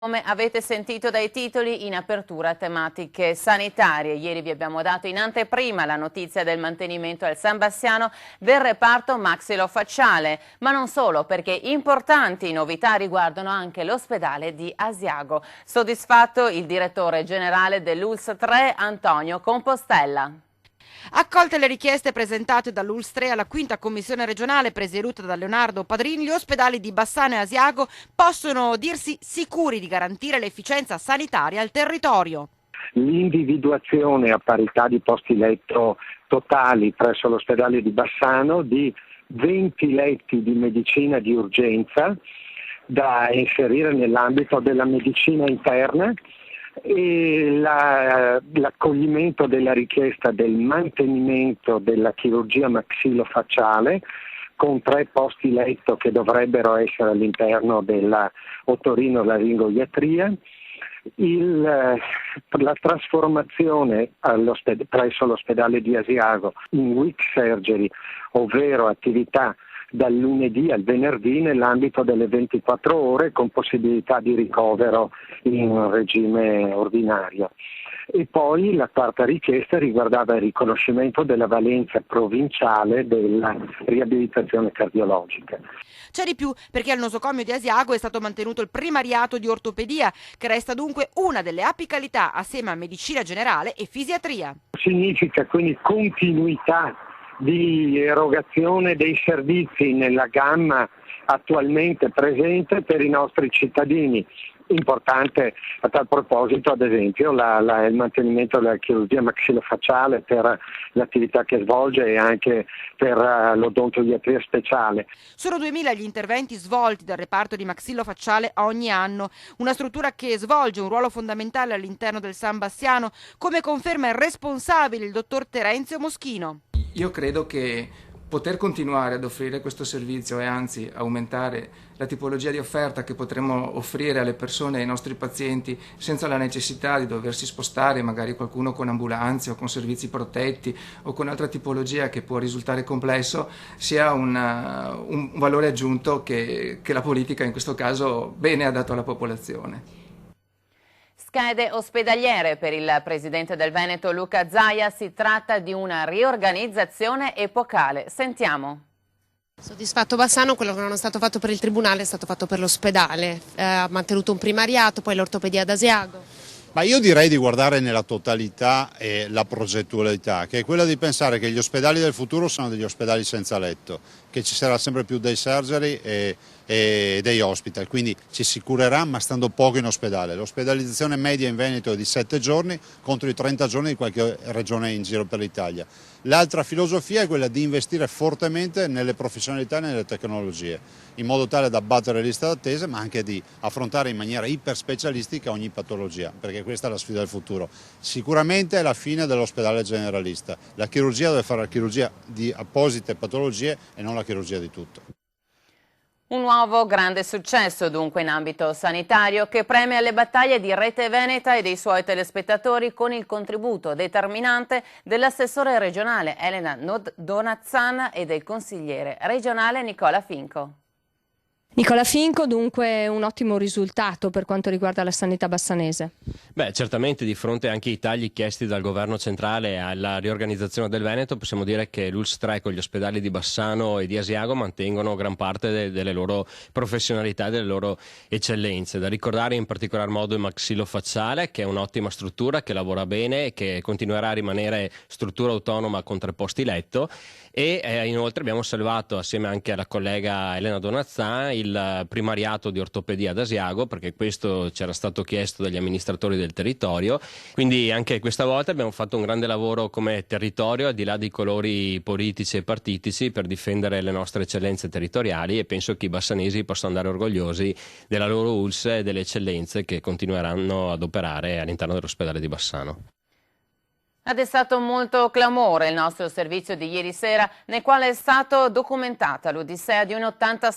Come avete sentito dai titoli, in apertura tematiche sanitarie. Ieri vi abbiamo dato in anteprima la notizia del mantenimento al San Bassiano del reparto maxillofacciale, ma non solo, perché importanti novità riguardano anche l'ospedale di Asiago. Soddisfatto il direttore generale dell'ULSS 3, Antonio Compostella. Accolte le richieste presentate dall'ULSS 3 alla quinta commissione regionale presieduta da Leonardo Padrini, gli ospedali di Bassano e Asiago possono dirsi sicuri di garantire l'efficienza sanitaria al territorio. L'individuazione a parità di posti letto totali presso l'ospedale di Bassano di 20 letti di medicina di urgenza da inserire nell'ambito della medicina interna e l'accoglimento della richiesta del mantenimento della chirurgia maxillofacciale con 3 posti letto che dovrebbero essere all'interno della otorinolaringoiatria, la trasformazione presso l'ospedale di Asiago in week surgery, ovvero attività dal lunedì al venerdì nell'ambito delle 24 ore con possibilità di ricovero in regime ordinario. E poi la quarta richiesta riguardava il riconoscimento della valenza provinciale della riabilitazione cardiologica. C'è di più, perché al nosocomio di Asiago è stato mantenuto il primariato di ortopedia, che resta dunque una delle apicalità assieme a medicina generale e fisiatria. Significa quindi continuità di erogazione dei servizi nella gamma attualmente presente per i nostri cittadini. Importante a tal proposito, ad esempio, il mantenimento della chirurgia maxillofacciale per l'attività che svolge e anche per l'odontoiatria speciale. Sono 2000 gli interventi svolti dal reparto di maxillofacciale ogni anno, una struttura che svolge un ruolo fondamentale all'interno del San Bassiano, come conferma il responsabile, il dottor Terenzio Moschino. Io credo che poter continuare ad offrire questo servizio e anzi aumentare la tipologia di offerta che potremo offrire alle persone, ai nostri pazienti, senza la necessità di doversi spostare, magari qualcuno con ambulanze o con servizi protetti o con altra tipologia che può risultare complesso, sia un valore aggiunto che la politica in questo caso bene ha dato alla popolazione. Schede ospedaliere per il presidente del Veneto Luca Zaia, si tratta di una riorganizzazione epocale. Sentiamo. Soddisfatto Bassano, quello che non è stato fatto per il tribunale è stato fatto per l'ospedale, ha mantenuto un primariato, poi l'ortopedia ad Asiago. Ma io direi di guardare nella totalità la progettualità, che è quella di pensare che gli ospedali del futuro sono degli ospedali senza letto, che ci sarà sempre più day surgery e dei hospital, quindi ci si curerà ma stando poco in ospedale. L'ospedalizzazione media in Veneto è di 7 giorni contro i 30 giorni di qualche regione in giro per l'Italia. L'altra filosofia è quella di investire fortemente nelle professionalità e nelle tecnologie, in modo tale da abbattere le liste d'attesa ma anche di affrontare in maniera iperspecialistica ogni patologia, perché questa è la sfida del futuro. Sicuramente è la fine dell'ospedale generalista, la chirurgia deve fare la chirurgia di apposite patologie e non la chirurgia di tutto. Un nuovo grande successo dunque in ambito sanitario che premia le battaglie di Rete Veneta e dei suoi telespettatori con il contributo determinante dell'assessore regionale Elena Donazzan e del consigliere regionale Nicola Finco. Nicola Finco, dunque un ottimo risultato per quanto riguarda la sanità bassanese. Beh, certamente di fronte anche ai tagli chiesti dal governo centrale alla riorganizzazione del Veneto possiamo dire che l'ULSS 3 con gli ospedali di Bassano e di Asiago mantengono gran parte delle loro professionalità e delle loro eccellenze. Da ricordare in particolar modo il maxillofacciale, che è un'ottima struttura, che lavora bene e che continuerà a rimanere struttura autonoma con 3 posti letto, e inoltre abbiamo salvato assieme anche alla collega Elena Donazzan il primariato di ortopedia ad Asiago, perché questo c'era stato chiesto dagli amministratori del territorio, quindi anche questa volta abbiamo fatto un grande lavoro come territorio al di là dei colori politici e partitici per difendere le nostre eccellenze territoriali, e penso che i bassanesi possano andare orgogliosi della loro ULSS e delle eccellenze che continueranno ad operare all'interno dell'ospedale di Bassano. Ha destato molto clamore il nostro servizio di ieri sera, nel quale è stato documentata l'odissea di un 87